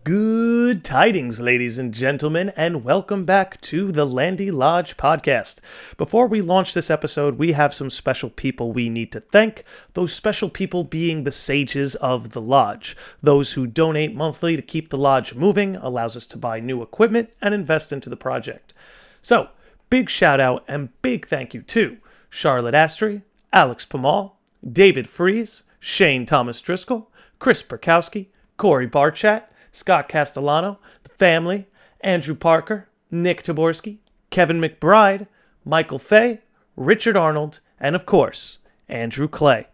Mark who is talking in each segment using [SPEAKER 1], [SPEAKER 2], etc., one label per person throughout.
[SPEAKER 1] Good tidings, ladies and gentlemen, and welcome back to the Landi Lodge podcast. Before we launch this episode, we have some special people we need to thank, those special people being the sages of the lodge, those who donate monthly to keep the lodge moving, allows us to buy new equipment, and invest into the project. So, big shout out and big thank you to Charlotte Astry, Alex Pamal, David Fries, Shane Thomas Driscoll, Chris Perkowski, Corey Barchat, Scott Castellano, the family, Andrew Parker, Nick Taborski, Kevin McBride, Michael Fay, Richard Arnold, and of course, Andrew Clay.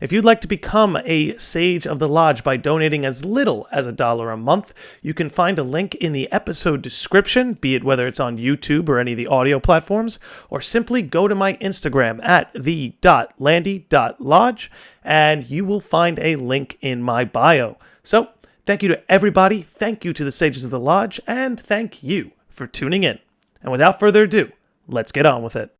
[SPEAKER 1] If you'd like to become a Sage of the Lodge by donating as little as $1 a month, you can find a link in the episode description, be it whether it's on YouTube or any of the audio platforms, or simply go to my Instagram at the.landy.lodge, and you will find a link in my bio. So, thank you to everybody, thank you to the Sages of the Lodge, and thank you for tuning in. And without further ado, let's get on with it.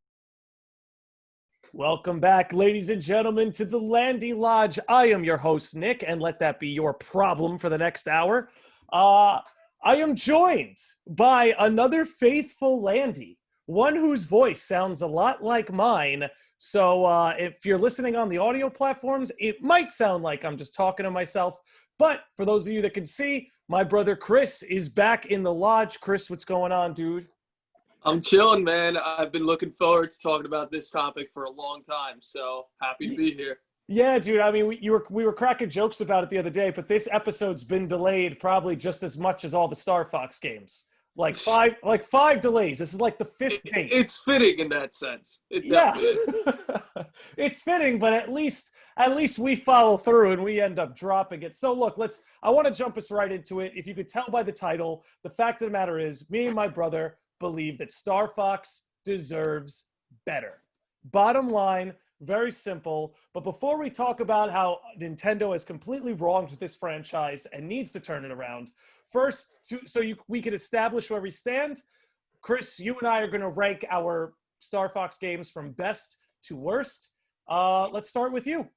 [SPEAKER 1] Welcome back, ladies and gentlemen, to the Landi Lodge. I am your host, Nick, and let that be your problem for the next hour. I am joined by another faithful Landi, one whose voice sounds a lot like mine. So if you're listening on the audio platforms, it might sound like I'm just talking to myself. But for those of you that can see, my brother Chris is back in the lodge. Chris, what's going on, dude?
[SPEAKER 2] I'm chilling, man. I've been looking forward to talking about this topic for a long time, so happy to be here.
[SPEAKER 1] Yeah, dude. I mean, we were cracking jokes about it the other day, but this episode's been delayed probably just as much as all the Starfox games. Like five delays. This is like the fifth date.
[SPEAKER 2] It's fitting in that sense.
[SPEAKER 1] It's fitting, but at least we follow through and we end up dropping it. So look, I want to jump us right into it. If you could tell by the title, the fact of the matter is, me and my brother believe that Starfox deserves better. Bottom line, very simple. But before we talk about how Nintendo has completely wronged this franchise and needs to turn it around, first, we can establish where we stand. Chris, you and I are going to rank our Starfox games from best to worst. Let's start with you.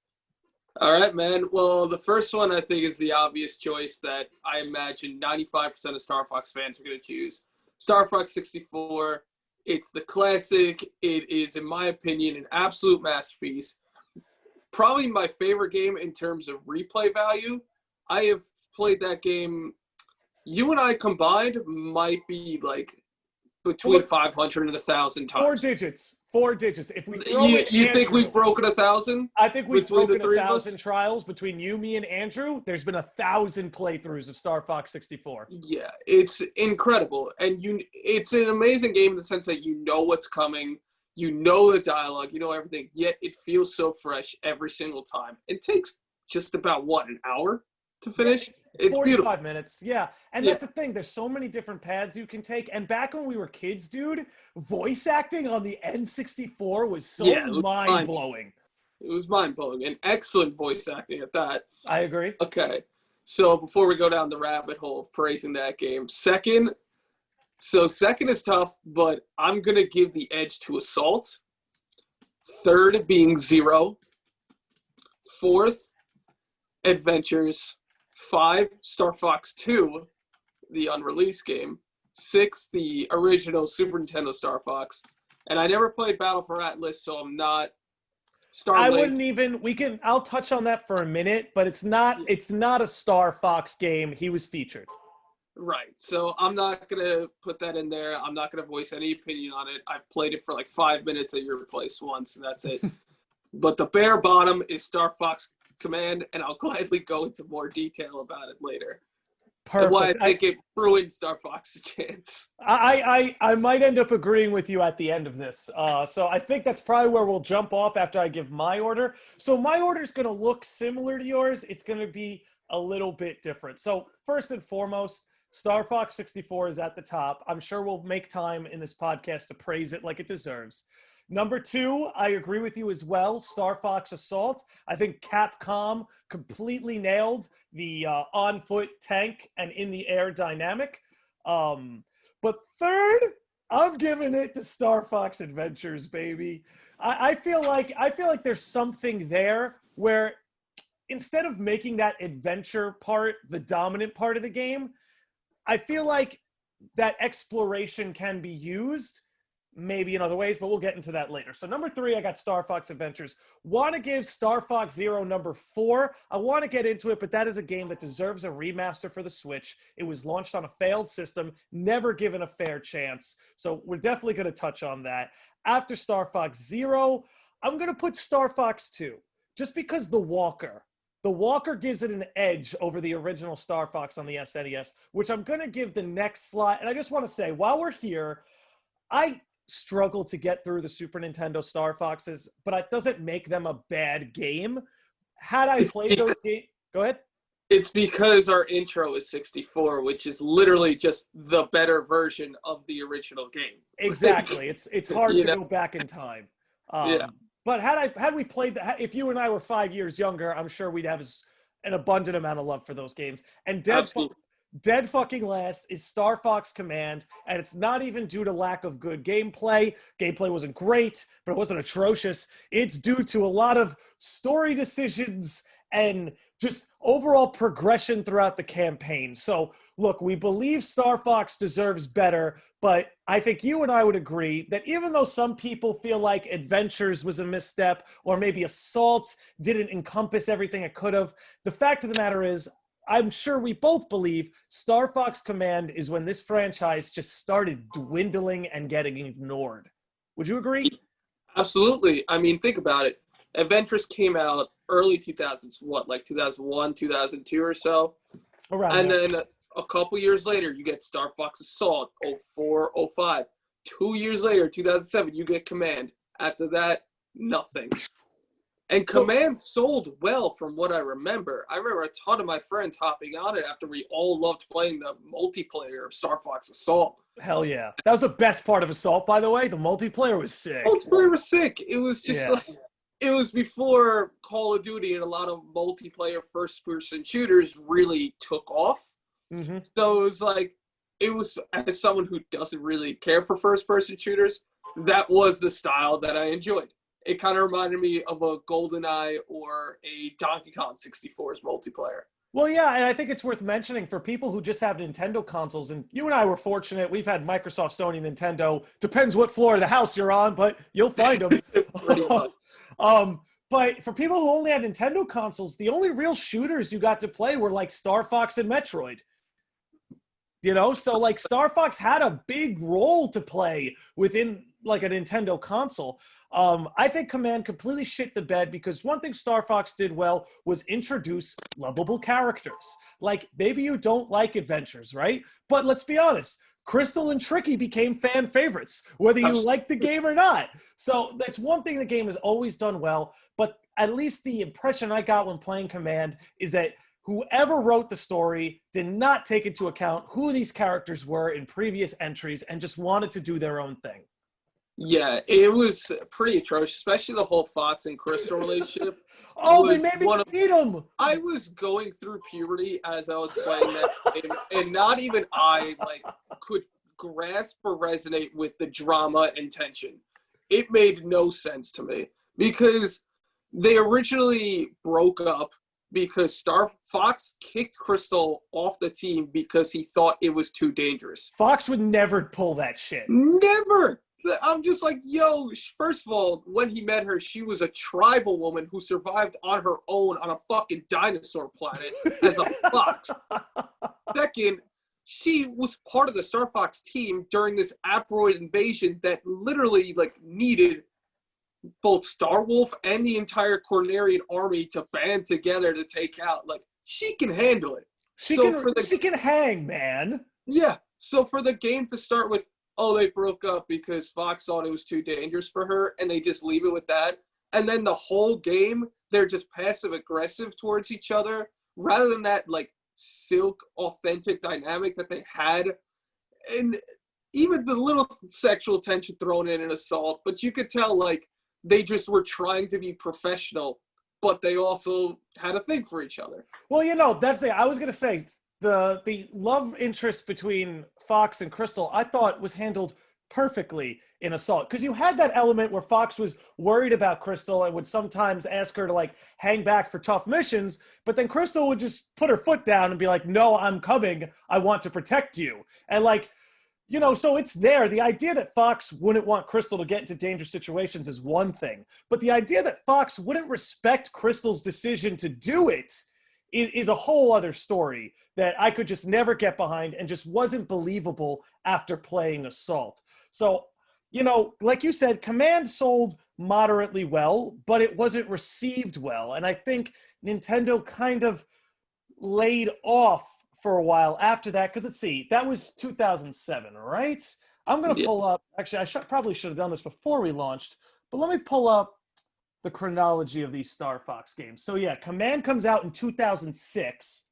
[SPEAKER 2] All right, man. Well, the first one I think is the obvious choice that I imagine 95% of Starfox fans are going to choose. Star Fox 64, it's the classic. It is, in my opinion, an absolute masterpiece. Probably my favorite game in terms of replay value. I have played that game, you and I combined, might be like between 500 and 1,000 times.
[SPEAKER 1] Four digits. If we
[SPEAKER 2] you think we've broken 1,000?
[SPEAKER 1] I think we've broken 1,000 trials between you, me, and Andrew. There's been 1,000 playthroughs of Star Fox 64.
[SPEAKER 2] Yeah, it's incredible, and it's an amazing game in the sense that you know what's coming, you know the dialogue, you know everything. Yet it feels so fresh every single time. It takes just about an hour to finish. It's
[SPEAKER 1] 45
[SPEAKER 2] beautiful.
[SPEAKER 1] Minutes, yeah. And that's the thing. There's so many different paths you can take. And back when we were kids, dude, voice acting on the N64 was so mind-blowing.
[SPEAKER 2] It was mind-blowing. And excellent voice acting at that.
[SPEAKER 1] I agree.
[SPEAKER 2] Okay. So before we go down the rabbit hole of praising that game, second is tough, but I'm going to give the edge to Assault. Third being Zero. Fourth, Adventures. 5, Star Fox 2, the unreleased game. 6, the original Super Nintendo Star Fox. And I never played Battle for Atlas, so I'm not Starlink.
[SPEAKER 1] I wouldn't even, I'll touch on that for a minute, but it's not a Star Fox game. He was featured.
[SPEAKER 2] Right. So I'm not going to put that in there. I'm not going to voice any opinion on it. I've played it for like 5 minutes at your place once, and that's it. But the bare bottom is Star Fox Command, and I'll gladly go into more detail about it later.
[SPEAKER 1] Perfect.
[SPEAKER 2] And why I think it ruined Star Fox's chance.
[SPEAKER 1] I might end up agreeing with you at the end of this. So I think that's probably where we'll jump off after I give my order. So my order is going to look similar to yours. It's going to be a little bit different. So first and foremost, Star Fox 64 is at the top. I'm sure we'll make time in this podcast to praise it like it deserves. Number 2, I agree with you as well, Star Fox Assault. I think Capcom completely nailed the on-foot tank and in-the-air dynamic. But third, I'm giving it to Star Fox Adventures, baby. I feel like there's something there where instead of making that adventure part the dominant part of the game, I feel like that exploration can be used maybe in other ways, but we'll get into that later. So number 3, I got Star Fox Adventures. Want to give Star Fox Zero number 4. I want to get into it, but that is a game that deserves a remaster for the Switch. It was launched on a failed system, never given a fair chance. So we're definitely going to touch on that. After Star Fox Zero, I'm going to put Star Fox 2, just because the Walker gives it an edge over the original Star Fox on the SNES, which I'm going to give the next slot. And I just want to say, while we're here, I struggle to get through the Super Nintendo Star Foxes, but it doesn't make them a bad game. Had I played those games... Go ahead.
[SPEAKER 2] It's because our intro is 64, which is literally just the better version of the original game.
[SPEAKER 1] Exactly. It's hard to go back in time.
[SPEAKER 2] Yeah.
[SPEAKER 1] But had we played that, if you and I were 5 years younger, I'm sure we'd have an abundant amount of love for those games. And dead fucking last is Star Fox Command, and it's not even due to lack of good gameplay. Gameplay wasn't great, but it wasn't atrocious. It's due to a lot of story decisions and just overall progression throughout the campaign. So, look, we believe Star Fox deserves better, but I think you and I would agree that even though some people feel like Adventures was a misstep, or maybe Assault didn't encompass everything it could have, the fact of the matter is, I'm sure we both believe Star Fox Command is when this franchise just started dwindling and getting ignored. Would you agree?
[SPEAKER 2] Absolutely. I mean, think about it. Adventures came out early 2000s, like 2001, 2002 or so.
[SPEAKER 1] Around
[SPEAKER 2] and
[SPEAKER 1] there.
[SPEAKER 2] then a couple years later, you get Star Fox Assault, 04, 05. 2 years later, 2007, you get Command. After that, nothing. And Command sold well from what I remember. I remember a ton of my friends hopping on it after we all loved playing the multiplayer of Star Fox Assault.
[SPEAKER 1] Hell yeah. That was the best part of Assault, by the way. The multiplayer was sick.
[SPEAKER 2] Multiplayer was sick. It was just like, it was before Call of Duty and a lot of multiplayer first-person shooters really took off.
[SPEAKER 1] Mm-hmm.
[SPEAKER 2] So it was, as someone who doesn't really care for first-person shooters, that was the style that I enjoyed. It kind of reminded me of a GoldenEye or a Donkey Kong 64's multiplayer.
[SPEAKER 1] Well, yeah, and I think it's worth mentioning for people who just have Nintendo consoles, and you and I were fortunate. We've had Microsoft, Sony, Nintendo. Depends what floor of the house you're on, but you'll find them.
[SPEAKER 2] Pretty much.
[SPEAKER 1] But for people who only had Nintendo consoles, the only real shooters you got to play were like Star Fox and Metroid. You know, so like Star Fox had a big role to play within like a Nintendo console. I think Command completely shit the bed because one thing Star Fox did well was introduce lovable characters. Like, maybe you don't like Adventures, right? But let's be honest, Crystal and Tricky became fan favorites, whether you like the game or not. So that's one thing the game has always done well, but at least the impression I got when playing Command is that whoever wrote the story did not take into account who these characters were in previous entries and just wanted to do their own thing.
[SPEAKER 2] Yeah, it was pretty atrocious, especially the whole Fox and Crystal relationship.
[SPEAKER 1] They made me beat them.
[SPEAKER 2] I was going through puberty as I was playing that game, and not even I could grasp or resonate with the drama and tension. It made no sense to me because they originally broke up because Star Fox kicked Crystal off the team because he thought it was too dangerous.
[SPEAKER 1] Fox would never pull that shit.
[SPEAKER 2] Never! I'm just like, yo, first of all, when he met her, she was a tribal woman who survived on her own on a fucking dinosaur planet as a fox. Second, she was part of the Star Fox team during this asteroid invasion that literally needed both Starwolf and the entire Cornerian army to band together to take out. She can handle it.
[SPEAKER 1] She can hang, man.
[SPEAKER 2] Yeah. So for the game to start with, they broke up because Fox thought it was too dangerous for her, and they just leave it with that. And then the whole game, they're just passive-aggressive towards each other, rather than that, silk, authentic dynamic that they had. And even the little sexual tension thrown in Assault, but you could tell, they just were trying to be professional, but they also had a thing for each other.
[SPEAKER 1] Well, that's it. I was going to say, the love interest between Fox and Crystal, I thought was handled perfectly in Assault, because you had that element where Fox was worried about Crystal and would sometimes ask her to like hang back for tough missions, but then Crystal would just put her foot down and be like, no, I'm coming, I want to protect you. And like, you know, so it's there. The idea that Fox wouldn't want Crystal to get into dangerous situations is one thing, but the idea that Fox wouldn't respect Crystal's decision to do it is a whole other story that I could just never get behind and just wasn't believable after playing Assault. So, you know, like you said, Command sold moderately well, but it wasn't received well. And I think Nintendo kind of laid off for a while after that, because let's see, that was 2007, right? I'm going to pull up, actually, probably should have done this before we launched, but let me pull up the chronology of these Star Fox games. So yeah, Command comes out in 2006,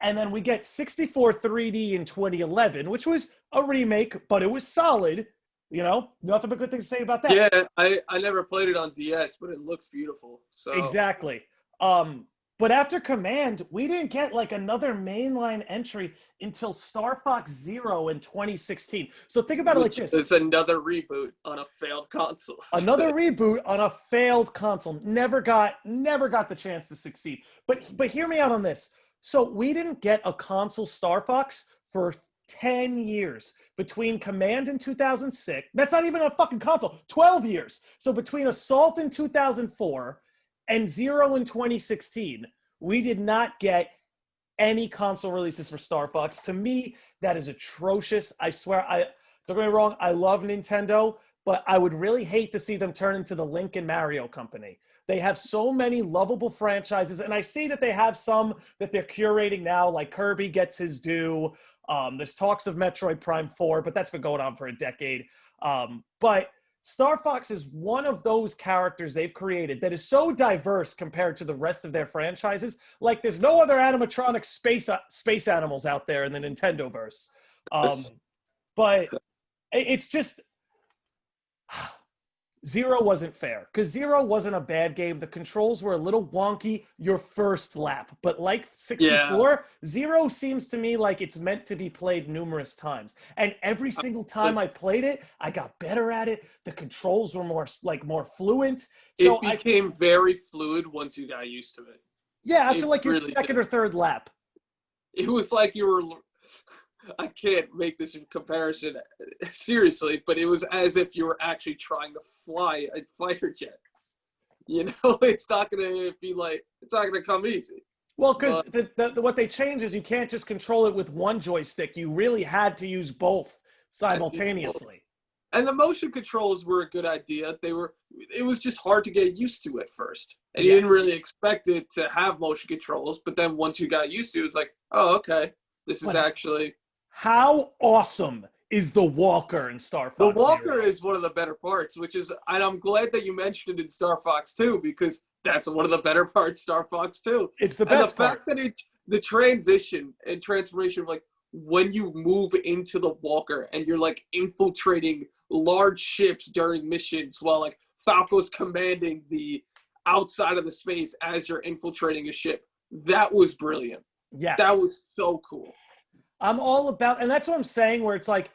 [SPEAKER 1] and then we get 64 3D in 2011, which was a remake, but it was solid. You know, nothing but good things to say about that.
[SPEAKER 2] Yeah, I never played it on DS, but it looks beautiful. So
[SPEAKER 1] Exactly. But after Command, we didn't get like another mainline entry until Star Fox Zero in 2016. So think about it like this.
[SPEAKER 2] It's another reboot on a failed console.
[SPEAKER 1] Another reboot on a failed console. Never got the chance to succeed. But hear me out on this. So we didn't get a console Star Fox for 10 years. Between Command in 2006, that's not even a fucking console, 12 years. So between Assault in 2004 and Zero in 2016, we did not get any console releases for Star Fox. To me, that is atrocious. I swear, don't get me wrong, I love Nintendo, but I would really hate to see them turn into the Link and Mario company. They have so many lovable franchises, and I see that they have some that they're curating now, like Kirby gets his due. There's talks of Metroid Prime 4, but that's been going on for a decade. But Star Fox is one of those characters they've created that is so diverse compared to the rest of their franchises. Like, there's no other animatronic space animals out there in the Nintendo-verse. But it's just... Zero wasn't fair, because Zero wasn't a bad game. The controls were a little wonky your first lap. But like 64, Zero seems to me like it's meant to be played numerous times. And every single time I played it, I got better at it. The controls were more fluent. So
[SPEAKER 2] it became very fluid once you got used to it.
[SPEAKER 1] Yeah, after like your second or third lap.
[SPEAKER 2] It was like you were... I can't make this comparison seriously, but it was as if you were actually trying to fly a fighter jet. You know, it's not going to come easy.
[SPEAKER 1] Well, because what they changed is you can't just control it with one joystick. You really had to use both simultaneously.
[SPEAKER 2] And the motion controls were a good idea. It was just hard to get used to at first. And you didn't really expect it to have motion controls, but then once you got used to it, it was like, oh, okay, this is actually...
[SPEAKER 1] How awesome is the Walker in Star Fox?
[SPEAKER 2] The Walker is one of the better parts, and I'm glad that you mentioned it in Star Fox 2, because that's one of the better parts, Star Fox 2.
[SPEAKER 1] It's the best part.
[SPEAKER 2] And the fact that the transition and transformation, like when you move into the Walker and you're like infiltrating large ships during missions while like Falco's commanding the outside of the space as you're infiltrating a ship, that was brilliant.
[SPEAKER 1] Yes.
[SPEAKER 2] That was so cool.
[SPEAKER 1] I'm all about, and that's what I'm saying, where it's like,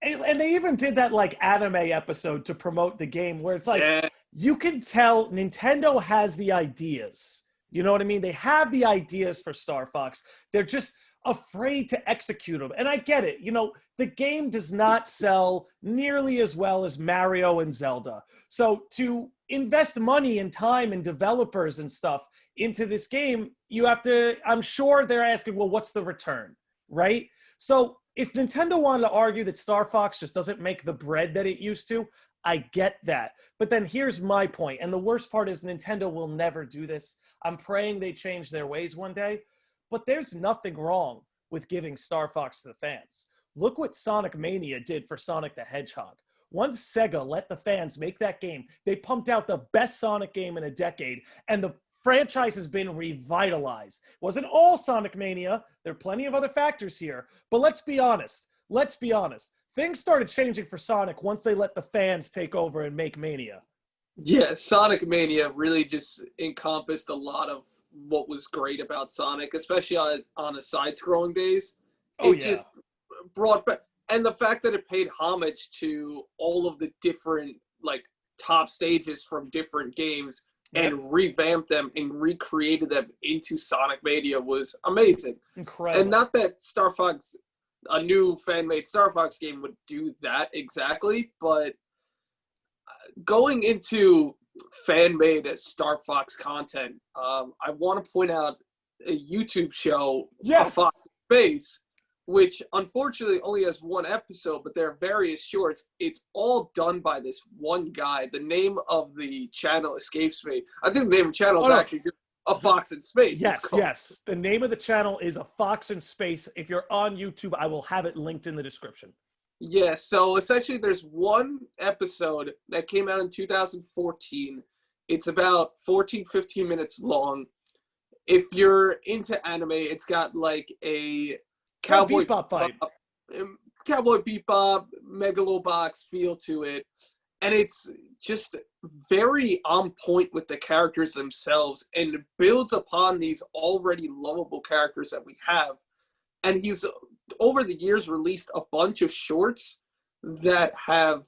[SPEAKER 1] and they even did that like anime episode to promote the game, where it's like, you can tell Nintendo has the ideas. You know what I mean? They have the ideas for Star Fox. They're just afraid to execute them. And I get it. You know, the game does not sell nearly as well as Mario and Zelda. So to invest money and time and developers and stuff into this game, you have to, I'm sure they're asking, well, what's the return? Right? So if Nintendo wanted to argue that Star Fox just doesn't make the bread that it used to, I get that. But then here's my point, and the worst part is Nintendo will never do this. I'm praying they change their ways one day, but there's nothing wrong with giving Star Fox to the fans. Look what Sonic Mania did for Sonic the Hedgehog. Once Sega let the fans make that game, they pumped out the best Sonic game in a decade, and the franchise has been revitalized. It wasn't all Sonic Mania. There are plenty of other factors here. But let's be honest. Things started changing for Sonic once they let the fans take over and make Mania.
[SPEAKER 2] Yeah, Sonic Mania really just encompassed a lot of what was great about Sonic, especially on a side-scrolling days. Just brought back... And the fact that it paid homage to all of the different like top stages from different games and revamped them and recreated them into Sonic Mania was amazing.
[SPEAKER 1] Incredible.
[SPEAKER 2] And not that Star Fox, a new fan-made Star Fox game would do that exactly, but going into fan-made Star Fox content, I want to point out a YouTube show,
[SPEAKER 1] yes.
[SPEAKER 2] A Fox in Space, which unfortunately only has one episode, but there are various shorts. It's all done by this one guy. The name of the channel escapes me. I think the name of the channel is actually A Fox in Space.
[SPEAKER 1] Yes, yes. The name of the channel is A Fox in Space. If you're on YouTube, I will have it linked in the description.
[SPEAKER 2] Yeah, so essentially there's one episode that came out in 2014. It's about 14, 15 minutes long. If you're into anime, it's got like a Cowboy
[SPEAKER 1] Bebop vibe.
[SPEAKER 2] Cowboy Bebop, Megalobox feel to it. And it's just very on point with the characters themselves and builds upon these already lovable characters that we have. And he's, over the years, released a bunch of shorts that have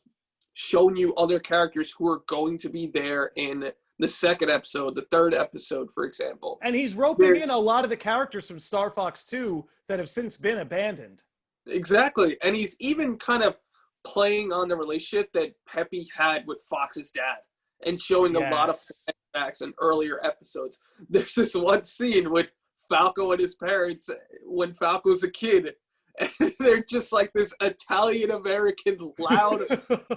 [SPEAKER 2] shown you other characters who are going to be there in the second episode, the third episode, for example.
[SPEAKER 1] And he's roping in a lot of the characters from Star Fox 2 that have since been abandoned.
[SPEAKER 2] Exactly. And he's even kind of playing on the relationship that Peppy had with Fox's dad and showing a lot of flashbacks in earlier episodes. There's this one scene with Falco and his parents when Falco's a kid. And they're just like this Italian-American loud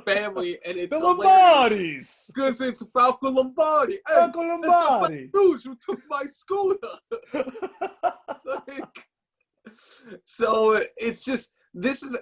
[SPEAKER 2] family, and it's
[SPEAKER 1] the Lombardis!
[SPEAKER 2] Because it's Falco Lombardi. Hey,
[SPEAKER 1] Falco Lombardi!
[SPEAKER 2] Who's who took my scooter? So it's just,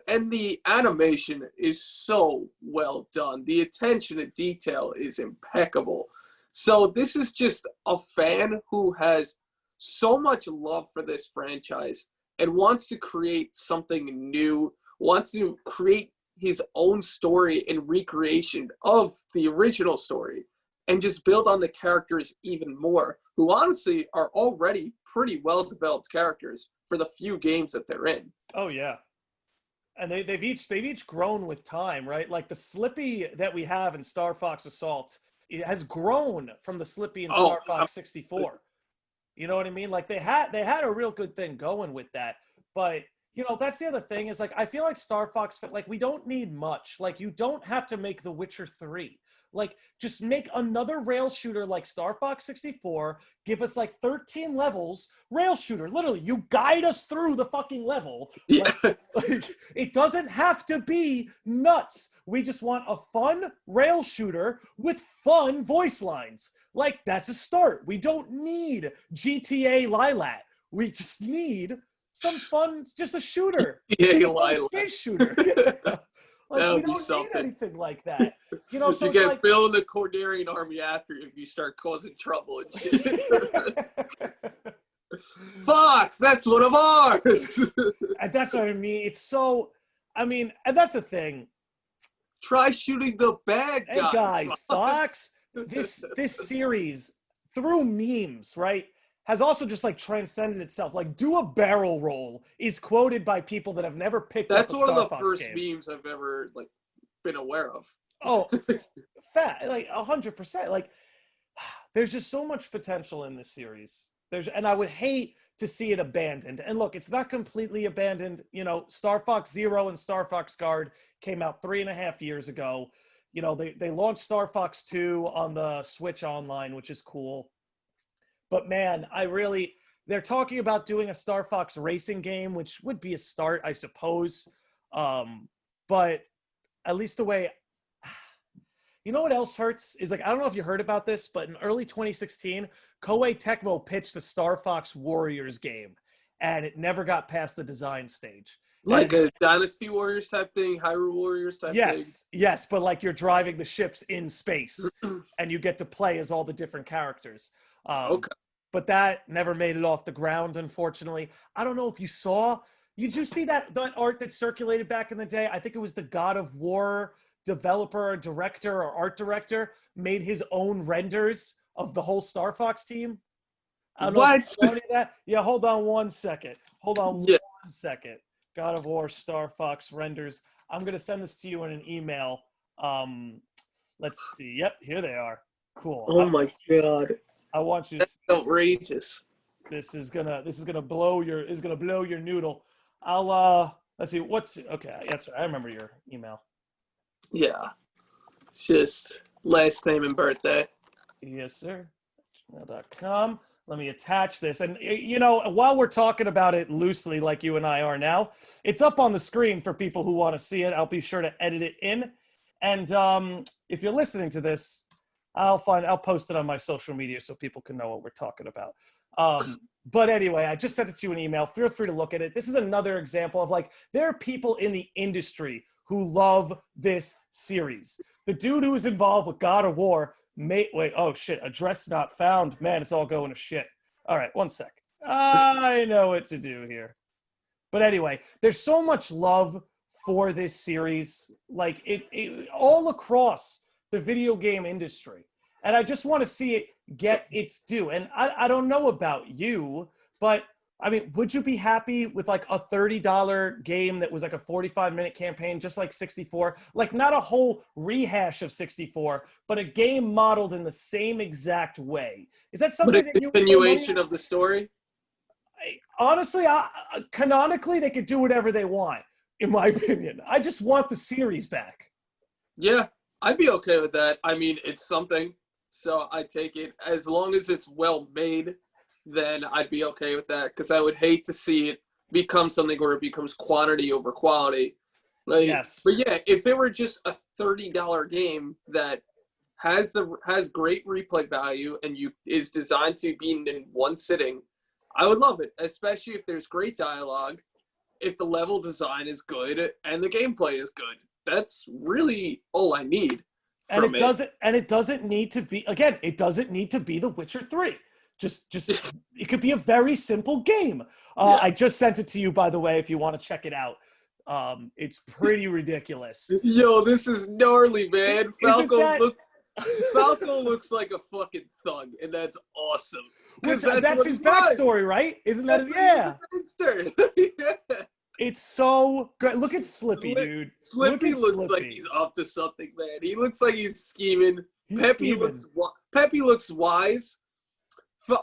[SPEAKER 2] and the animation is so well done. The attention to detail is impeccable. So this is just a fan who has so much love for this franchise and wants to create something new, wants to create his own story and recreation of the original story, and just build on the characters even more, who honestly are already pretty well-developed characters for the few games that they're in.
[SPEAKER 1] Oh, yeah. And they've each grown with time, right? Like the Slippy that we have in Star Fox Assault, it has grown from the Slippy in Star Fox 64. You know what I mean? Like they had a real good thing going with that. But, you know, that's the other thing is like, I feel like Star Fox, like we don't need much. Like you don't have to make The Witcher 3. Like just make another rail shooter like Star Fox 64, give us like 13 levels, rail shooter. Literally, you guide us through the fucking level.
[SPEAKER 2] Yeah.
[SPEAKER 1] Like, it doesn't have to be nuts. We just want a fun rail shooter with fun voice lines. Like, that's a start. We don't need GTA Lilat. We just need some fun, just a shooter.
[SPEAKER 2] GTA
[SPEAKER 1] Lilat. Space shooter. Like,
[SPEAKER 2] that would
[SPEAKER 1] we
[SPEAKER 2] be
[SPEAKER 1] don't need anything like that. You know, so
[SPEAKER 2] you get
[SPEAKER 1] like,
[SPEAKER 2] Bill and the Cordarian army after you if you start causing trouble and shit. Fox, that's one of ours.
[SPEAKER 1] And that's what I mean. It's so, I mean, and that's the thing.
[SPEAKER 2] Try shooting the bad guys.
[SPEAKER 1] Hey guys, Fox, this series, through memes, right, has also just like transcended itself. Like, do a barrel roll is quoted by people that have never picked
[SPEAKER 2] That's
[SPEAKER 1] up a
[SPEAKER 2] one
[SPEAKER 1] Star
[SPEAKER 2] of the
[SPEAKER 1] Fox
[SPEAKER 2] first
[SPEAKER 1] game.
[SPEAKER 2] memes I've ever like been aware of.
[SPEAKER 1] Oh, like 100%. Like, there's just so much potential in this series. And I would hate to see it abandoned. And look, it's not completely abandoned. You know, Star Fox Zero and Star Fox Guard came out 3.5 years ago. You know, they launched Star Fox 2 on the Switch Online, which is cool. But man, they're talking about doing a Star Fox racing game, which would be a start, I suppose. But at least the way, you know what else hurts is like, I don't know if you heard about this, but in early 2016, Koei Tecmo pitched a Star Fox Warriors game, and it never got past the design stage.
[SPEAKER 2] Like a Dynasty Warriors type thing, Hyrule Warriors type thing?
[SPEAKER 1] Yes, but like you're driving the ships in space, and you get to play as all the different characters. Okay. But that never made it off the ground, unfortunately. I don't know if you saw, did you see that art that circulated back in the day? I think it was the God of War developer, director, or art director made his own renders of the whole Star Fox team. I don't know if you saw any of that. Yeah, hold on one second. Hold on one second. God of War Star Fox renders. I'm gonna send this to you in an email. Let's see. Yep, here they are. Cool.
[SPEAKER 2] Oh my god,
[SPEAKER 1] I want you to
[SPEAKER 2] that's
[SPEAKER 1] see.
[SPEAKER 2] outrageous.
[SPEAKER 1] This is gonna blow your noodle. I'll let's see what's okay. That's right. I remember your email.
[SPEAKER 2] Yeah, it's just last name and birthday.
[SPEAKER 1] Yes, sir. gmail.com. Let me attach this. And, you know, while we're talking about it loosely, like you and I are now, it's up on the screen for people who want to see it. I'll be sure to edit it in. And if you're listening to this, I'll post it on my social media so people can know what we're talking about. But anyway, I just sent it to you an email. Feel free to look at it. This is another example of like, there are people in the industry who love this series. The dude who was involved with God of War, oh shit, address not found. Man, it's all going to shit. All right, one sec. I know what to do here. But anyway, there's so much love for this series, like it all across the video game industry. And I just want to see it get its due. And I don't know about you, but I mean, would you be happy with like a $30 game that was like a 45-minute campaign, just like 64? Like not a whole rehash of 64, but a game modeled in the same exact way. Is that something that you
[SPEAKER 2] continuation of the story?
[SPEAKER 1] Honestly, canonically, they could do whatever they want, in my opinion. I just want the series back.
[SPEAKER 2] Yeah, I'd be okay with that. I mean, it's something, so I take it. As long as it's well made, then I'd be okay with that, because I would hate to see it become something where it becomes quantity over quality. Like,
[SPEAKER 1] yes.
[SPEAKER 2] But yeah, if it were just a $30 game that has great replay value and is designed to be in one sitting, I would love it, especially if there's great dialogue, if the level design is good, and the gameplay is good. That's really all I need.
[SPEAKER 1] And it doesn't need to be, again, it doesn't need to be The Witcher 3. Just it could be a very simple game. Yeah. I just sent it to you, by the way, if you want to check it out. It's pretty ridiculous.
[SPEAKER 2] Yo, this is gnarly, man. Falcon looks like a fucking thug, and that's awesome.
[SPEAKER 1] Because that's his backstory, right? Isn't that his, yeah.
[SPEAKER 2] Yeah.
[SPEAKER 1] It's so good. Look at Slippy, dude.
[SPEAKER 2] Slippy looks like he's up to something, man. He looks like he's scheming. Peppy looks wise.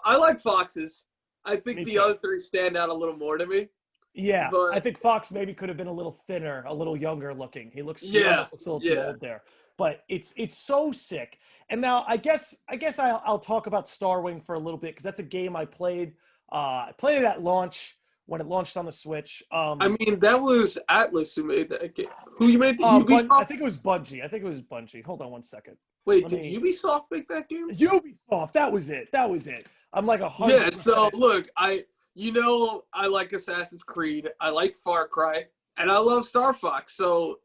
[SPEAKER 2] I like Foxes. I think the other three stand out a little more to me.
[SPEAKER 1] Yeah, but I think Fox maybe could have been a little thinner, a little younger looking. He almost looks a little too old there. But it's so sick. And now I guess I'll talk about Starwing for a little bit, because that's a game I played. I played it at launch when it launched on the Switch.
[SPEAKER 2] I mean, that was Atlas who made that game. Who you made?
[SPEAKER 1] I think it was Bungie. Hold on one second.
[SPEAKER 2] Wait, did Ubisoft make that game?
[SPEAKER 1] Ubisoft. That was it. I'm like 100%.
[SPEAKER 2] Yeah. So look, I like Assassin's Creed. I like Far Cry, and I love Star Fox. So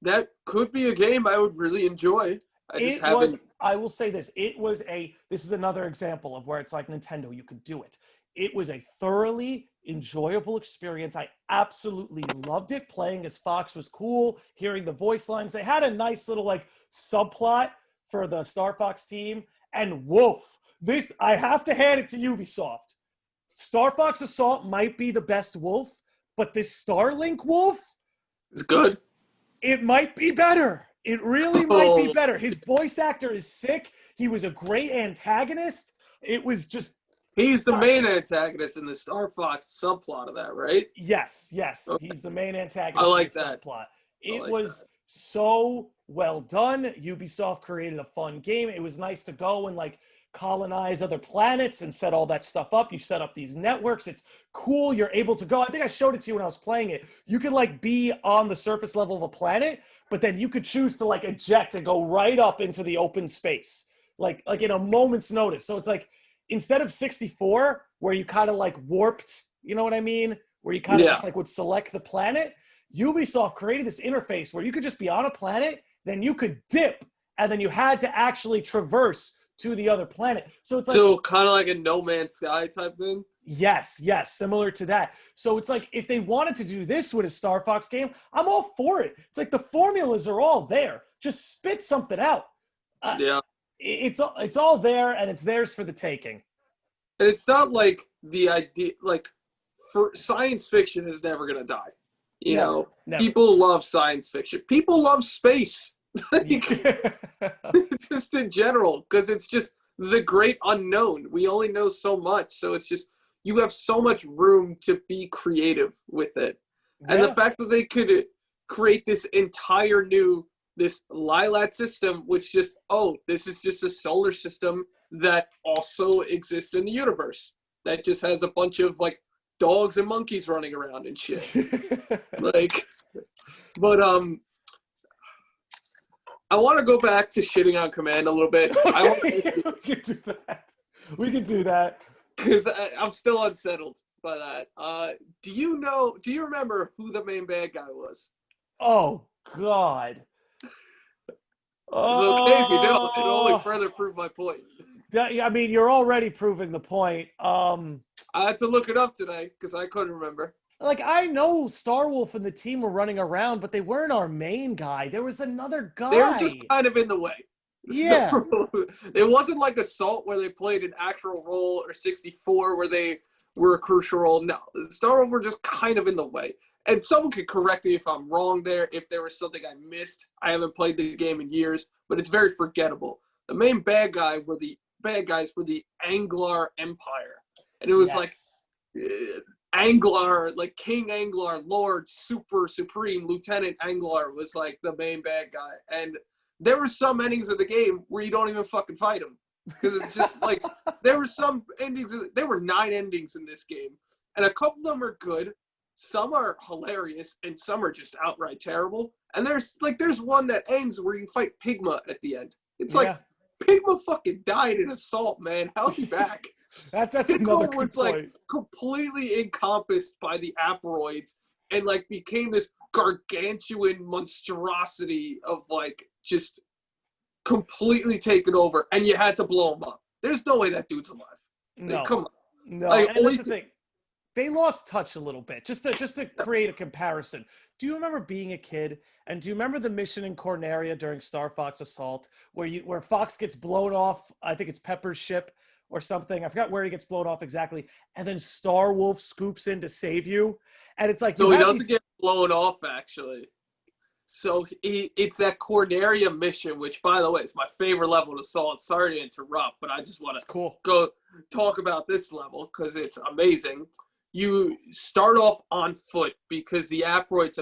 [SPEAKER 2] that could be a game I would really enjoy.
[SPEAKER 1] I will say this. This is another example of where it's like Nintendo, you could do it. It was a thoroughly enjoyable experience. I absolutely loved it. Playing as Fox was cool. Hearing the voice lines. They had a nice little like subplot for the Star Fox team. And woof, I have to hand it to Ubisoft. Star Fox Assault might be the best wolf, but this Starlink wolf,
[SPEAKER 2] it's good.
[SPEAKER 1] It might be better. It really might be better. His voice actor is sick. He was a great antagonist. It was just...
[SPEAKER 2] He's the main antagonist in the Star Fox subplot of that, right?
[SPEAKER 1] Yes. Okay. He's the main antagonist.
[SPEAKER 2] I like that
[SPEAKER 1] subplot. It was so well done. Ubisoft created a fun game. It was nice to go and like colonize other planets and set all that stuff up. You set up these networks. It's cool. You're able to go. I think I showed it to you when I was playing it. You could like be on the surface level of a planet, but then you could choose to like eject and go right up into the open space, like in a moment's notice. So it's like, instead of 64, where you kind of like warped, you know what I mean? Where you kind of just like would select the planet, Ubisoft created this interface where you could just be on a planet, then you could dip, and then you had to actually traverse to the other planet. So it's like
[SPEAKER 2] kind of like a No Man's Sky type thing?
[SPEAKER 1] Yes, similar to that. So it's like if they wanted to do this with a Star Fox game, I'm all for it. It's like the formulas are all there. Just spit something out. It's all there, and it's theirs for the taking.
[SPEAKER 2] And it's not like the idea, like, for science fiction is never going to die. You
[SPEAKER 1] Never.
[SPEAKER 2] know,
[SPEAKER 1] Never.
[SPEAKER 2] people love science fiction. People love space. Just in general, because it's just the great unknown. We only know so much, so it's just you have so much room to be creative with it. And the fact that they could create this entire new this lilat system, which just this is just a solar system that also exists in the universe that just has a bunch of like dogs and monkeys running around and shit. Like, but I want to go back to shitting on Command a little bit.
[SPEAKER 1] Okay, we can do that. We can do that.
[SPEAKER 2] Because I'm still unsettled by that. Do you remember who the main bad guy was?
[SPEAKER 1] Oh, God.
[SPEAKER 2] It's okay if you don't. It'll only further prove my point.
[SPEAKER 1] I mean, you're already proving the point.
[SPEAKER 2] I had to look it up today because I couldn't remember.
[SPEAKER 1] Like, I know Starwolf and the team were running around, but they weren't our main guy. There was another guy.
[SPEAKER 2] They were just kind of in the way.
[SPEAKER 1] Yeah.
[SPEAKER 2] It wasn't like Assault where they played an actual role or 64 where they were a crucial role. No, Starwolf were just kind of in the way. And someone could correct me if I'm wrong there, if there was something I missed. I haven't played the game in years, but it's very forgettable. The main bad guys were the Anglar Empire. And it was like Anglar, like King Anglar, Lord, Super, Supreme, Lieutenant Anglar was like the main bad guy. And there were some endings of the game where you don't even fucking fight him. Because it's just like, there were some endings, there were 9 endings in this game. And a couple of them are good. Some are hilarious, and some are just outright terrible. And there's one that ends where you fight Pigma at the end. It's like, Pigma fucking died in Assault, man. How's he back?
[SPEAKER 1] That's another good
[SPEAKER 2] was
[SPEAKER 1] point.
[SPEAKER 2] Like completely encompassed by the Aperoids and like became this gargantuan monstrosity of like just completely taken over, and you had to blow him up. There's no way that dude's alive.
[SPEAKER 1] No,
[SPEAKER 2] like, come on.
[SPEAKER 1] No,
[SPEAKER 2] like,
[SPEAKER 1] and that's the thing. They lost touch a little bit. Just to create a comparison. Do you remember being a kid, and do you remember the mission in Corneria during Star Fox Assault where Fox gets blown off? I think it's Pepper's ship or something. I forgot where he gets blown off exactly. And then Starwolf scoops in to save you. And it's like,
[SPEAKER 2] so he doesn't get blown off, actually. So it's that Corneria mission, which, by the way, is my favorite level of Assault. Sorry to interrupt, but I just want to go talk about this level because it's amazing. You start off on foot because the Aperoids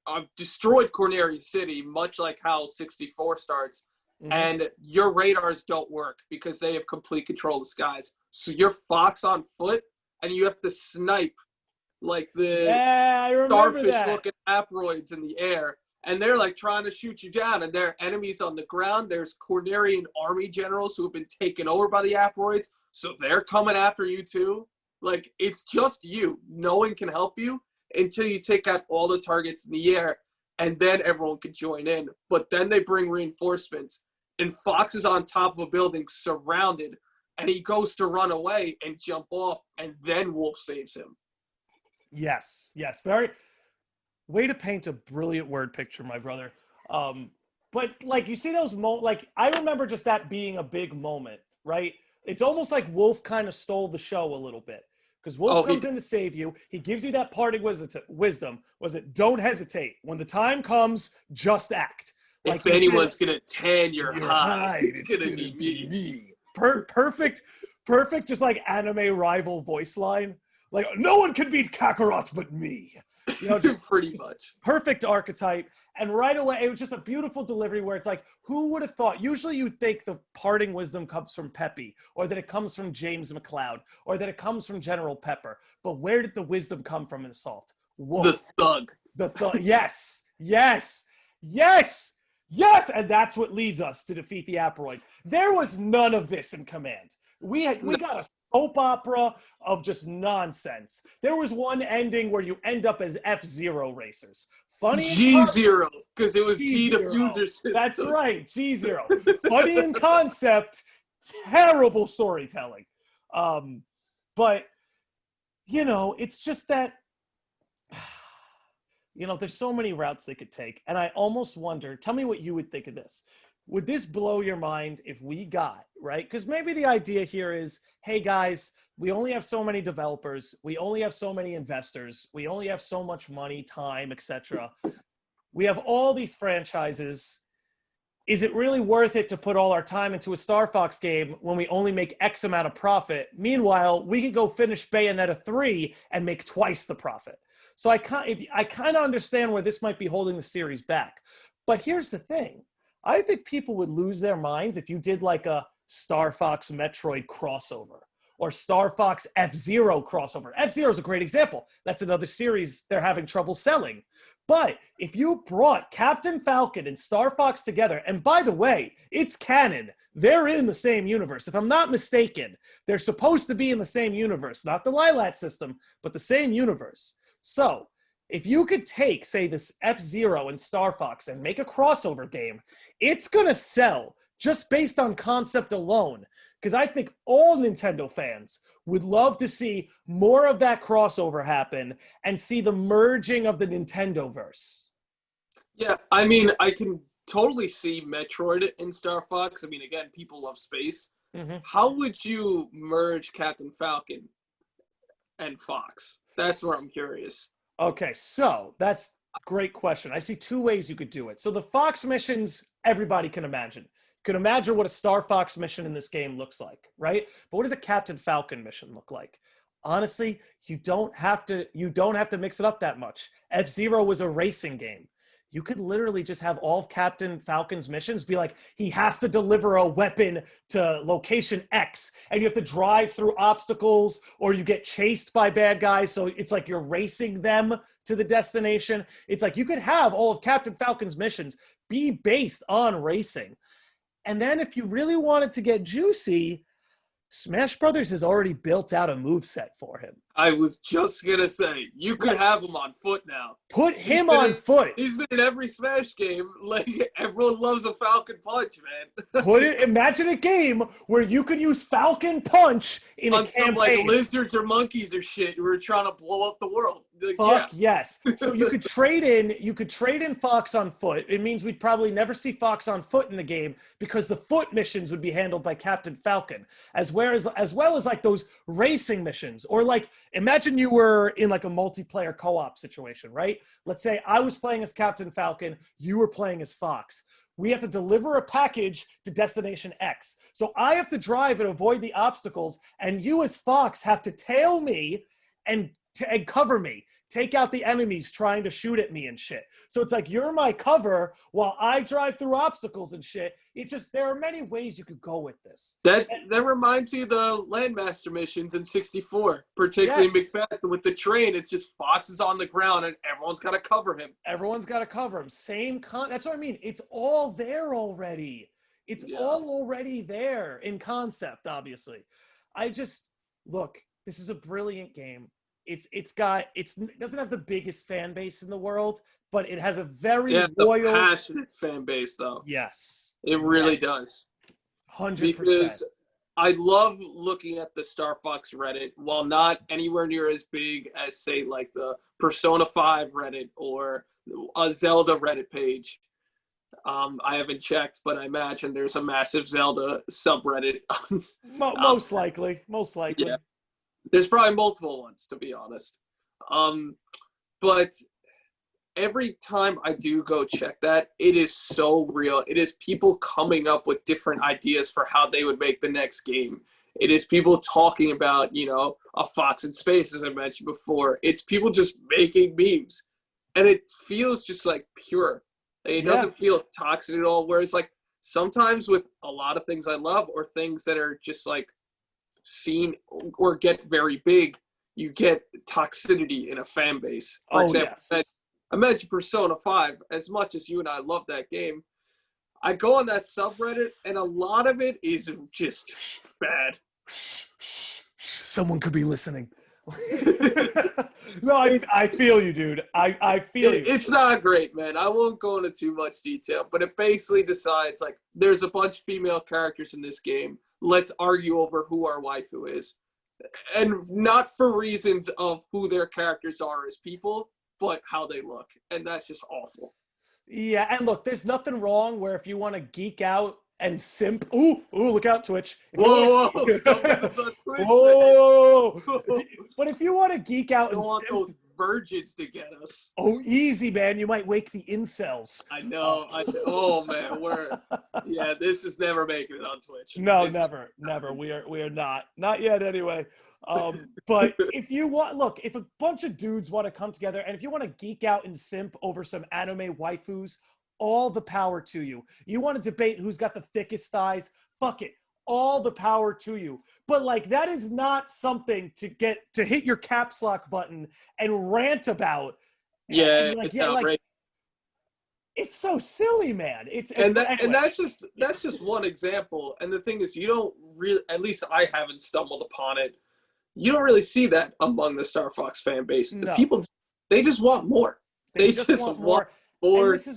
[SPEAKER 2] have destroyed Corneria City, much like how 64 starts. Mm-hmm. And your radars don't work because they have complete control of the skies. So you're Fox on foot, and you have to snipe like the starfish-looking Aperoids in the air. And they're like trying to shoot you down, and there are enemies on the ground. There's Cornerian army generals who have been taken over by the Aperoids, so they're coming after you too. Like, it's just you. No one can help you until you take out all the targets in the air, and then everyone can join in. But then they bring reinforcements, and Fox is on top of a building surrounded, and he goes to run away and jump off, and then Wolf saves him.
[SPEAKER 1] Yes. Very way to paint a brilliant word picture, my brother. But like, you see those like, I remember just that being a big moment, right? It's almost like Wolf kind of stole the show a little bit. Because Wolf comes in to save you. He gives you that parting wisdom. Was it, don't hesitate. When the time comes, just act. Like,
[SPEAKER 2] if anyone's going to tan your hide, it's going to be me.
[SPEAKER 1] Perfect, just like anime rival voice line. Like, no one can beat Kakarot but me. You know, just
[SPEAKER 2] pretty much.
[SPEAKER 1] Perfect archetype. And right away, it was just a beautiful delivery where it's like, who would have thought? Usually you'd think the parting wisdom comes from Peppy, or that it comes from James McLeod, or that it comes from General Pepper. But where did the wisdom come from in Assault? Wolf.
[SPEAKER 2] The thug.
[SPEAKER 1] The thug. Yes. And that's what leads us to defeat the Aperoids. There was none of this in Command. We got a soap opera of just nonsense. There was one ending where you end up as F-Zero racers. Funny
[SPEAKER 2] G0, because it was G diffuser system.
[SPEAKER 1] That's right, G0. Funny in concept, terrible storytelling. But, you know, it's just that, you know, there's so many routes they could take. And I almost wonder, tell me what you would think of this. Would this blow your mind if we got, right? Because maybe the idea here is, hey, guys, we only have so many developers. We only have so many investors. We only have so much money, time, etc. We have all these franchises. Is it really worth it to put all our time into a Star Fox game when we only make X amount of profit? Meanwhile, we could go finish Bayonetta 3 and make twice the profit. So I kind of understand where this might be holding the series back. But here's the thing. I think people would lose their minds if you did like a Star Fox Metroid crossover or Star Fox F-Zero crossover. F-Zero is a great example. That's another series they're having trouble selling. But if you brought Captain Falcon and Star Fox together, and by the way, it's canon. They're in the same universe. If I'm not mistaken, they're supposed to be in the same universe. Not the Lilat system, but the same universe. So if you could take, say, this F-Zero and Star Fox and make a crossover game, it's going to sell just based on concept alone. Because I think all Nintendo fans would love to see more of that crossover happen and see the merging of the Nintendo-verse.
[SPEAKER 2] Yeah, I mean, I can totally see Metroid in Star Fox. I mean, again, people love space.
[SPEAKER 1] Mm-hmm.
[SPEAKER 2] How would you merge Captain Falcon and Fox? That's where I'm curious.
[SPEAKER 1] Okay, so that's a great question. I see two ways you could do it. So the Fox missions, everybody can imagine. You can imagine what a Star Fox mission in this game looks like, right? But what does a Captain Falcon mission look like? Honestly, you don't have to mix it up that much. F-Zero was a racing game. You could literally just have all of Captain Falcon's missions be like, he has to deliver a weapon to location X, and you have to drive through obstacles, or you get chased by bad guys, so it's like you're racing them to the destination. It's like you could have all of Captain Falcon's missions be based on racing. And then if you really wanted to get juicy, Smash Brothers has already built out a moveset for him.
[SPEAKER 2] I was just going to say, you could have him on foot now.
[SPEAKER 1] Put him on foot.
[SPEAKER 2] He's been in every Smash game. Like, everyone loves a Falcon Punch, man.
[SPEAKER 1] Imagine a game where you could use Falcon Punch in a campaign.
[SPEAKER 2] Some, like, lizards or monkeys or shit who are trying to blow up the world. Like,
[SPEAKER 1] Fuck yes. So you could trade in Fox on foot. It means we'd probably never see Fox on foot in the game because the foot missions would be handled by Captain Falcon, as well as like those racing missions. Or like, imagine you were in like a multiplayer co-op situation, right? Let's say I was playing as Captain Falcon, you were playing as Fox. We have to deliver a package to destination X. So I have to drive and avoid the obstacles, and you as Fox have to tail me and cover me, take out the enemies trying to shoot at me and shit. So it's like you're my cover while I drive through obstacles and shit. It's just, there are many ways you could go with this.
[SPEAKER 2] That reminds me of the Landmaster missions in 64, particularly Macbeth with the train. It's just Fox is on the ground and everyone's got to cover him.
[SPEAKER 1] Everyone's got to cover him. That's what I mean. It's all there already. It's all already there in concept, obviously. Look, this is a brilliant game. It doesn't have the biggest fan base in the world, but it has a very loyal,
[SPEAKER 2] passionate fan base, though.
[SPEAKER 1] Yes,
[SPEAKER 2] it really does.
[SPEAKER 1] 100%.
[SPEAKER 2] Because I love looking at the Star Fox Reddit, while not anywhere near as big as, say, like the Persona 5 Reddit or a Zelda Reddit page. I haven't checked, but I imagine there's a massive Zelda subreddit.
[SPEAKER 1] Most likely.
[SPEAKER 2] Yeah. There's probably multiple ones, to be honest. But every time I do go check that, it is so real. It is people coming up with different ideas for how they would make the next game. It is people talking about, a Fox in space, as I mentioned before. It's people just making memes. And it feels just like pure. It doesn't feel toxic at all, where it's like sometimes with a lot of things I love or things that are just like seen or get very big, you get toxicity in a fan base. For example, I mentioned Persona 5. As much as you and I love that game, I go on that subreddit and a lot of it is just bad.
[SPEAKER 1] Someone could be listening. No, I feel you, dude. I feel you.
[SPEAKER 2] It's not great, man. I won't go into too much detail, but it basically decides, like, there's a bunch of female characters in this game. Let's argue over who our waifu is. And not for reasons of who their characters are as people, but how they look. And that's just awful.
[SPEAKER 1] Yeah, and look, there's nothing wrong where if you want to geek out and simp. Ooh, look out, Twitch. If you
[SPEAKER 2] Whoa, whoa,
[SPEAKER 1] wanna...
[SPEAKER 2] don't get us on Twitch,
[SPEAKER 1] Whoa!
[SPEAKER 2] man.
[SPEAKER 1] But if you want to geek out
[SPEAKER 2] Don't
[SPEAKER 1] and
[SPEAKER 2] want those
[SPEAKER 1] simp,
[SPEAKER 2] virgins to get us.
[SPEAKER 1] oh, easy, man. You might wake the incels.
[SPEAKER 2] I know. Oh man, yeah. This is never making it on Twitch.
[SPEAKER 1] No, never. We are not yet anyway. But if you want, look, if a bunch of dudes want to come together, and if you want to geek out and simp over some anime waifus, all the power to you. You want to debate who's got the thickest thighs? Fuck it. All the power to you. But like, that is not something to hit your caps lock button and rant about.
[SPEAKER 2] Yeah,
[SPEAKER 1] And like,
[SPEAKER 2] it's
[SPEAKER 1] yeah,
[SPEAKER 2] outrageous.
[SPEAKER 1] like, it's so silly, man.
[SPEAKER 2] And
[SPEAKER 1] anyway.
[SPEAKER 2] that's just one example. And the thing is, you don't really, at least I haven't stumbled upon it. You don't really see that among the Star Fox fan base. The
[SPEAKER 1] No.
[SPEAKER 2] people, they just want more. They just want more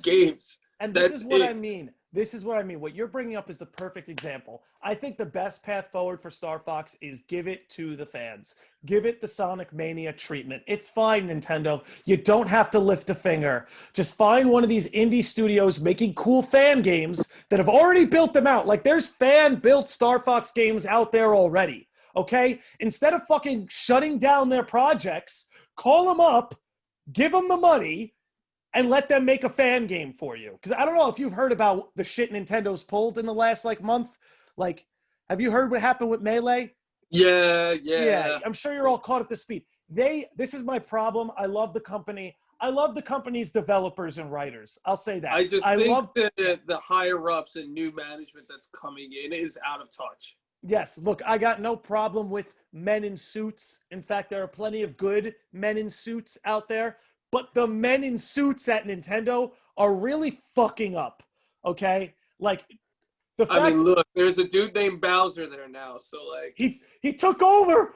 [SPEAKER 2] games.
[SPEAKER 1] And this is what I mean. This is what I mean. What you're bringing up is the perfect example. I think the best path forward for Star Fox is give it to the fans. Give it the Sonic Mania treatment. It's fine, Nintendo. You don't have to lift a finger. Just find one of these indie studios making cool fan games that have already built them out. Like, there's fan-built Star Fox games out there already, okay? Instead of fucking shutting down their projects, call them up, give them the money, and let them make a fan game for you. Because I don't know if you've heard about the shit Nintendo's pulled in the last like month. Like, have you heard what happened with Melee?
[SPEAKER 2] Yeah.
[SPEAKER 1] I'm sure you're all caught up to speed. This is my problem. I love the company. I love the company's developers and writers. I'll say that.
[SPEAKER 2] I think the higher ups and new management that's coming in is out of touch.
[SPEAKER 1] Yes, look, I got no problem with men in suits. In fact, there are plenty of good men in suits out there. But the men in suits at Nintendo are really fucking up, okay? Like,
[SPEAKER 2] I mean, look, there's a dude named Bowser there now, so like...
[SPEAKER 1] He took over!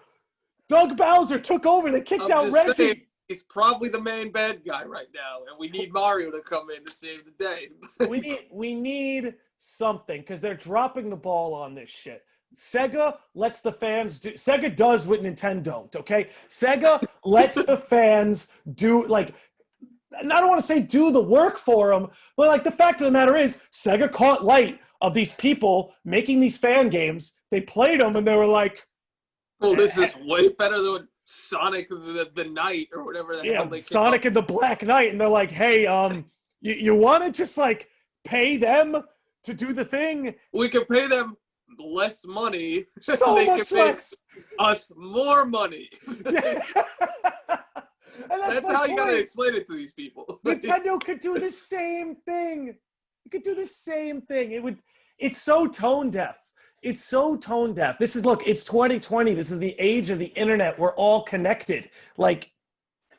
[SPEAKER 1] Doug Bowser took over. They kicked out Reggie.
[SPEAKER 2] Saying, he's probably the main bad guy right now, and we need Mario to come in to save the day.
[SPEAKER 1] we need something, because they're dropping the ball on this shit. Sega lets the fans do. Sega does what Nintendo don't, okay? Sega lets the fans do, like, and I don't want to say do the work for them, but like, the fact of the matter is, Sega caught light of these people making these fan games. They played them and they were like,
[SPEAKER 2] well, this is way better than Sonic the Knight or whatever the hell they came
[SPEAKER 1] Sonic and the Black Knight. And they're like, hey, you want to just like pay them to do the thing?
[SPEAKER 2] We can pay them less money.
[SPEAKER 1] So
[SPEAKER 2] they
[SPEAKER 1] much
[SPEAKER 2] can pay
[SPEAKER 1] less.
[SPEAKER 2] us more money. That's how you gotta explain it to these people.
[SPEAKER 1] Nintendo could do the same thing. It could do the same thing. It's so tone deaf. It's so tone deaf. It's 2020. This is the age of the internet. We're all connected. Like,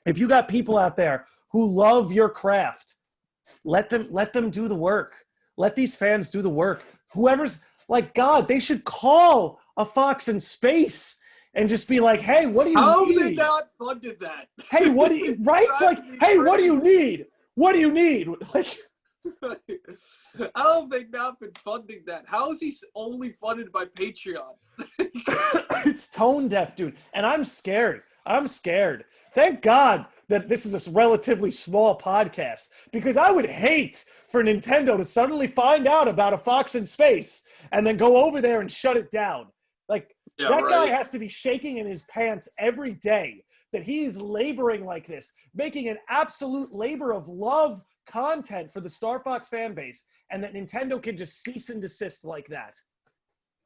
[SPEAKER 1] if you got people out there who love your craft, let them do the work. Let these fans do the work. Whoever's like, God, they should call a Fox in Space and just be like, hey, what do you need?
[SPEAKER 2] How have they not funded that?
[SPEAKER 1] Hey, what do you, right? Like, hey, what do you need? What do you need? Like,
[SPEAKER 2] how have they not been funding that? How is he only funded by Patreon?
[SPEAKER 1] It's tone deaf, dude. And I'm scared. Thank God that this is a relatively small podcast, because I would hate for Nintendo to suddenly find out about a Fox in Space and then go over there and shut it down. Like, that guy has to be shaking in his pants every day that he's laboring like this, making an absolute labor of love content for the Star Fox fan base, and that Nintendo can just cease and desist like that.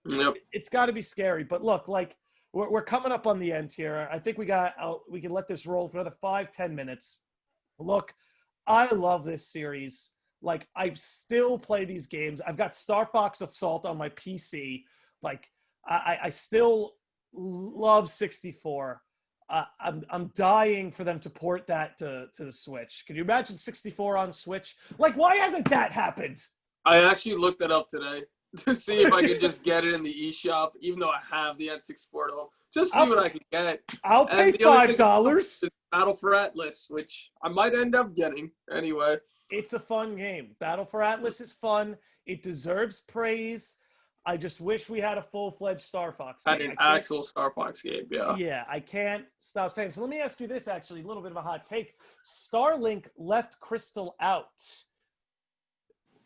[SPEAKER 2] Yep.
[SPEAKER 1] It's got to be scary. But look, like, we're coming up on the end here. I think we can let this roll for another 5-10 minutes. Look, I love this series. Like, I still play these games. I've got Star Fox Assault on my PC. Like, I still love 64. I'm dying for them to port that to the Switch. Can you imagine 64 on Switch? Like, why hasn't that happened?
[SPEAKER 2] I actually looked it up today to see if I could just get it in the eShop, even though I have the N64 at home. Just see what I can get.
[SPEAKER 1] I'll pay $5.
[SPEAKER 2] Battle for Atlas, which I might end up getting anyway.
[SPEAKER 1] It's a fun game. Battle for Atlas is fun. It deserves praise. I just wish we had a full-fledged Star Fox game.
[SPEAKER 2] An actual Star Fox game, yeah.
[SPEAKER 1] Yeah, I can't stop saying. So let me ask you this, actually, a little bit of a hot take. Starlink left Crystal out.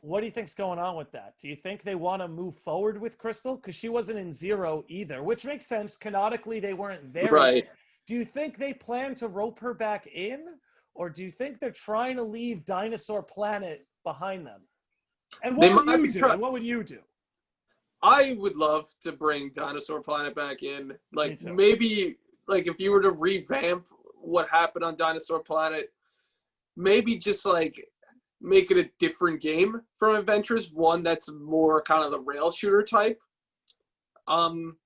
[SPEAKER 1] What do you think's going on with that? Do you think they want to move forward with Crystal? Because she wasn't in Zero either, which makes sense. Canonically, they weren't there
[SPEAKER 2] Right.
[SPEAKER 1] yet. Do you think they plan to rope her back in? Or do you think they're trying to leave Dinosaur Planet behind them? And
[SPEAKER 2] They
[SPEAKER 1] what would
[SPEAKER 2] might
[SPEAKER 1] you
[SPEAKER 2] be.
[SPEAKER 1] do? And what would you do?
[SPEAKER 2] I would love to bring Dinosaur Planet back in.
[SPEAKER 1] Me
[SPEAKER 2] Like
[SPEAKER 1] too.
[SPEAKER 2] maybe like if you were to revamp what happened on Dinosaur Planet, maybe just like make it a different game from Adventures, one that's more kind of the rail shooter type. Um,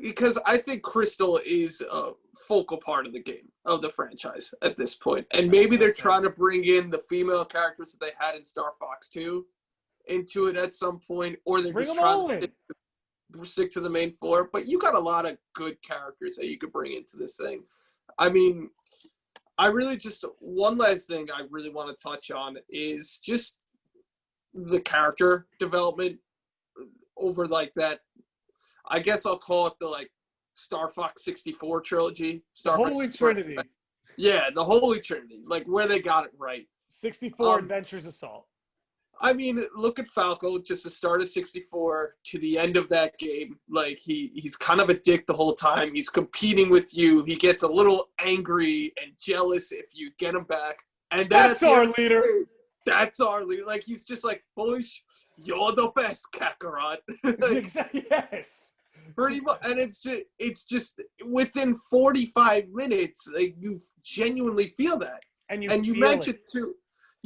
[SPEAKER 2] because I think Crystal is a focal part of the game of the franchise at this point, and maybe they're trying to bring in the female characters that they had in Star Fox 2 into it at some point, or they're
[SPEAKER 1] Bring
[SPEAKER 2] just
[SPEAKER 1] them
[SPEAKER 2] trying
[SPEAKER 1] all
[SPEAKER 2] to
[SPEAKER 1] in.
[SPEAKER 2] stick to the main floor. But you got a lot of good characters that you could bring into this thing. I mean, I really just one last thing I really want to touch on is just the character development over like that. I guess I'll call it the like Star Fox 64 trilogy. Star Fox
[SPEAKER 1] Holy
[SPEAKER 2] 64.
[SPEAKER 1] Trinity.
[SPEAKER 2] Yeah, the Holy Trinity, like where they got it right.
[SPEAKER 1] 64 Adventures Assault.
[SPEAKER 2] I mean, look at Falco, just the start of 64 to the end of that game. Like he's kind of a dick the whole time. He's competing with you. He gets a little angry and jealous if you get him back. And then
[SPEAKER 1] That's our leader.
[SPEAKER 2] That's our leader. Like he's just like, Bush, you're the best, Kakarot. Like,
[SPEAKER 1] Yes.
[SPEAKER 2] pretty much. And it's just within 45 minutes, like you genuinely feel that.
[SPEAKER 1] And
[SPEAKER 2] You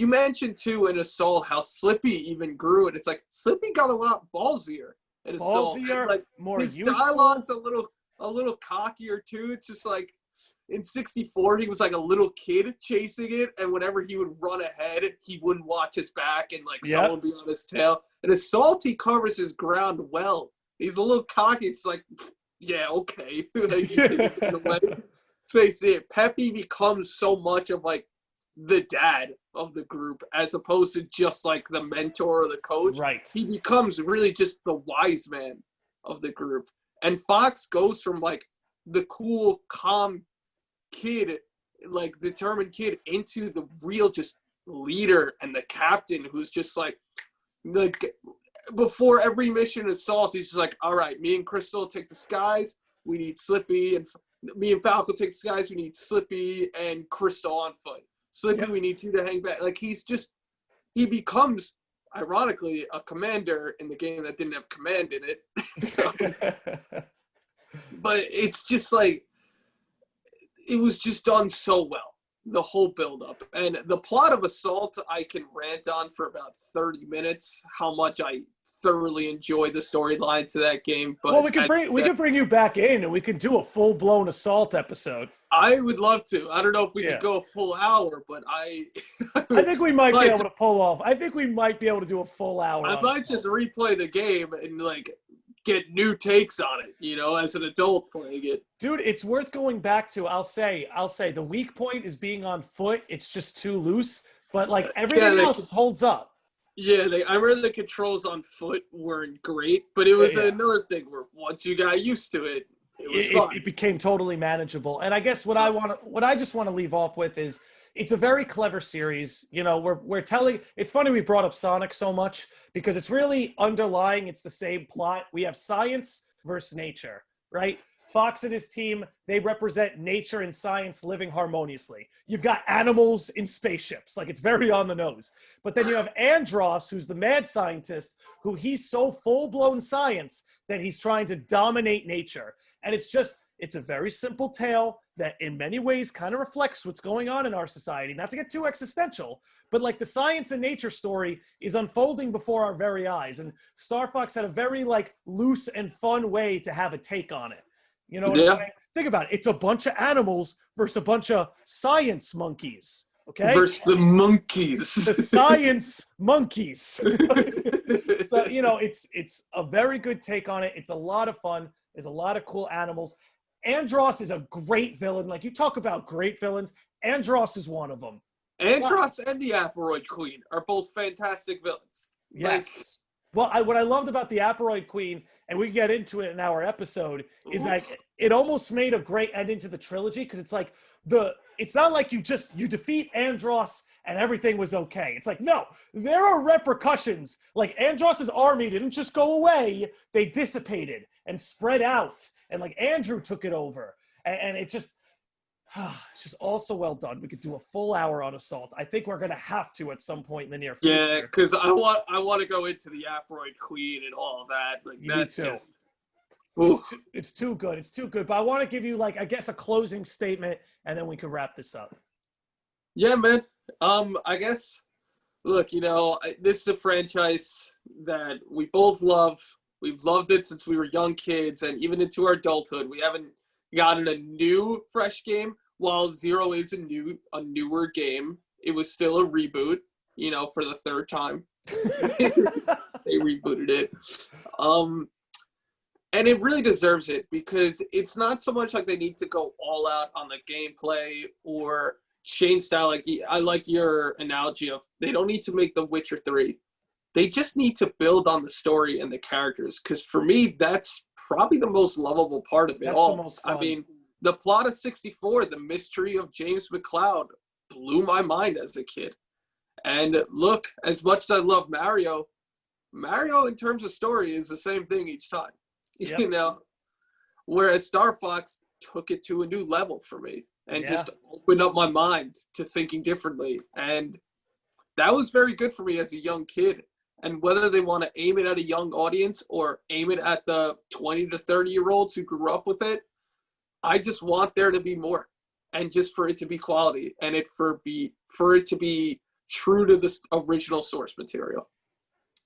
[SPEAKER 2] mentioned too in Assault how Slippy even grew it. It's like Slippy got a lot ballsier in Assault.
[SPEAKER 1] Ballsier,
[SPEAKER 2] Like
[SPEAKER 1] more
[SPEAKER 2] his
[SPEAKER 1] useful.
[SPEAKER 2] dialogue's a little cockier too. It's just like in 64 he was like a little kid chasing it, and whenever he would run ahead, he wouldn't watch his back and like someone be on his tail. In Assault he covers his ground well. He's a little cocky. It's like, yeah, okay. Like, you can get away. Let's face it, Peppy becomes so much of like the dad of the group as opposed to just like the mentor or the coach.
[SPEAKER 1] Right.
[SPEAKER 2] He becomes really just the wise man of the group. And Fox goes from like the cool, calm kid, like determined kid, into the real just leader and the captain who's just like before every mission Assault, he's just like, all right, me and Crystal take the skies. We need Slippy, and me and Falco take the skies. We need Slippy and Crystal on foot. Slippy, we need you to hang back. Like he becomes, ironically, a commander in the game that didn't have command in it. But it's just like, it was just done so well, the whole build-up. And the plot of Assault, I can rant on for about 30 minutes, how much I thoroughly enjoyed the storyline to that game. But
[SPEAKER 1] well, we could bring you back in and we could do a full-blown Assault episode.
[SPEAKER 2] I would love to. I don't know if we could go a full hour, but I
[SPEAKER 1] think we might be able to pull off. I think we might be able to do a full hour.
[SPEAKER 2] I might just replay the game and like get new takes on it, you know, as an adult playing it.
[SPEAKER 1] Dude, it's worth going back to. I'll say the weak point is being on foot. It's just too loose, but like everything else holds up.
[SPEAKER 2] Yeah, I remember the controls on foot weren't great, but it was another thing where once you got used to it, it was fun.
[SPEAKER 1] It became totally manageable. And I guess what I just want to leave off with is it's a very clever series. You know, we're telling. It's funny we brought up Sonic so much because it's really underlying. It's the same plot. We have science versus nature, right? Fox and his team, they represent nature and science living harmoniously. You've got animals in spaceships, like it's very on the nose. But then you have Andros, who's the mad scientist, who he's so full-blown science that he's trying to dominate nature. And it's a very simple tale that in many ways kind of reflects what's going on in our society. Not to get too existential, but like the science and nature story is unfolding before our very eyes. And Star Fox had a very like loose and fun way to have a take on it. You know what I'm saying? Think about it. It's a bunch of animals versus a bunch of science monkeys. Okay?
[SPEAKER 2] Versus the monkeys.
[SPEAKER 1] The science monkeys. So, you know, it's a very good take on it. It's a lot of fun. There's a lot of cool animals. Andros is a great villain. Like, you talk about great villains. Andros is one of them.
[SPEAKER 2] Andros and the Aperoid Queen are both fantastic villains.
[SPEAKER 1] Yes. Well, what I loved about the Aperoid Queen, and we can get into it in our episode, is that it almost made a great ending to the trilogy because it's like it's not like you defeat Andros and everything was okay. It's like, no, there are repercussions. Like, Andros's army didn't just go away. They dissipated and spread out. And, like, Andrew took it over. And it just, it's just all so well done. We could do a full hour on Assault. I think we're going to have to at some point in the near future.
[SPEAKER 2] Yeah, because I want to go into the Aphroid Queen and all of that. Like, that's just...
[SPEAKER 1] It's too good. It's too good. But I want to give you, like, I guess, a closing statement, and then we can wrap this up.
[SPEAKER 2] Yeah, man. I guess, look, this is a franchise that we both love. We've loved it since we were young kids, and even into our adulthood. We haven't gotten a new, fresh game. While Zero is a newer game, it was still a reboot, for the third time. They rebooted it. And it really deserves it, because it's not so much like they need to go all out on the gameplay or change style. Like, I like your analogy of they don't need to make The Witcher 3. They just need to build on the story and the characters, because for me, that's probably the most lovable part of it all.
[SPEAKER 1] The most fun.
[SPEAKER 2] I mean, the plot of 64, the mystery of James McCloud, blew my mind as a kid. And look, as much as I love Mario in terms of story is the same thing each time. Yep. Whereas Star Fox took it to a new level for me and just opened up my mind to thinking differently. And that was very good for me as a young kid. And whether they want to aim it at a young audience or aim it at the 20 to 30-year-olds who grew up with it, I just want there to be more, and just for it to be quality, and for it to be true to the original source material.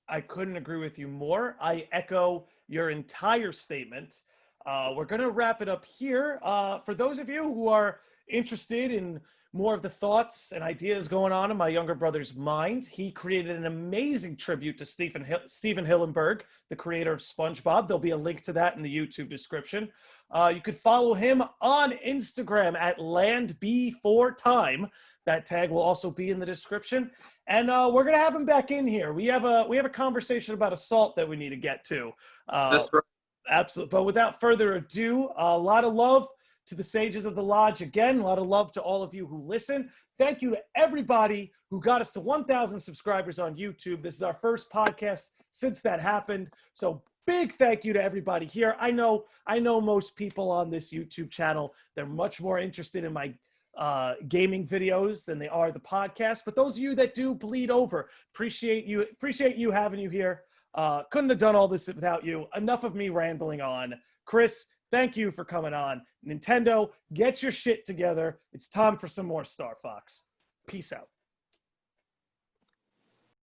[SPEAKER 1] I couldn't agree with you more. I echo your entire statement. We're going to wrap it up here. For those of you who are interested in more of the thoughts and ideas going on in my younger brother's mind, he created an amazing tribute to Steven Hillenburg, the creator of SpongeBob. There'll be a link to that in the YouTube description. You could follow him on Instagram at LandB4Time. That tag will also be in the description. And we're going to have him back in here. We have a conversation about Assault that we need to get to.
[SPEAKER 2] That's right.
[SPEAKER 1] Absolutely. But without further ado, a lot of love to the Sages of the Lodge again. A lot of love to all of you who listen. Thank you to everybody who got us to 1,000 subscribers on YouTube. This is our first podcast since that happened. So big thank you to everybody here. I know most people on this YouTube channel, they're much more interested in my gaming videos than they are the podcast. But those of you that do bleed over, appreciate you having you here. Couldn't have done all this without you. Enough of me rambling on. Chris, thank you for coming on. Nintendo, get your shit together. It's time for some more Star Fox. Peace out.